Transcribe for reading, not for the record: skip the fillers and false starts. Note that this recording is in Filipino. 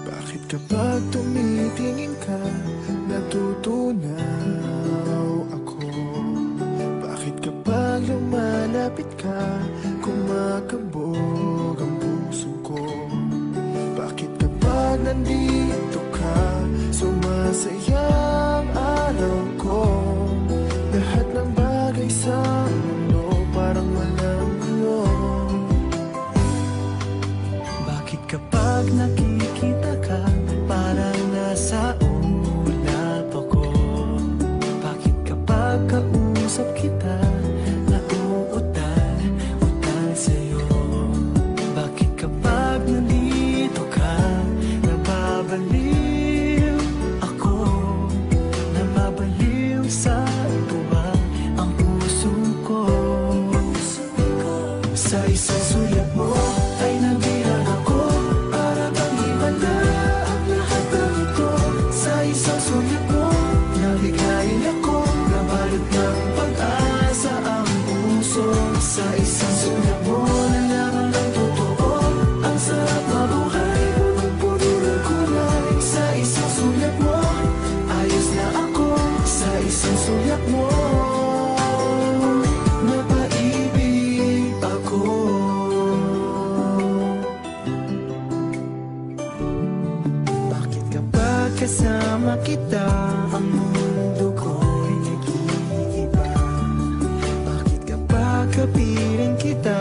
Bakit kapag tumitingin ka, natutunaw ako? Bakit kapag lumalapit ka, kumakabog ang puso ko? Bakit kapag nandito ka, sumasaya ang araw ko? Lahat ng bagay sa mundo parang walang gulo. Bakit kapag nakikita ka, parang nasa ulap ako? Bakit kapag kausap kita, nauutal sa'yo? Bakit kapag nandito ka, nababaliw ako? Nababaliw sa tuwa ang puso ko. Sa isang sulat mo ay nabihan ako, para bang iba na ang lahat ng ito. Sa isang sulat mo, nalighayin ako, nabalot ng pag-asa ang puso. Sa isang sulat mo, nalaman ng totoo, ang sarap mabuhay, punong-puno ng kulay. Sa isang sulat mo, ayos na ako. Sa isang sulat mo, napaibig ako. Bakit kapag kasama kita, ang mundo ko'y nag-iiba? Bakit kapag kapiling kita,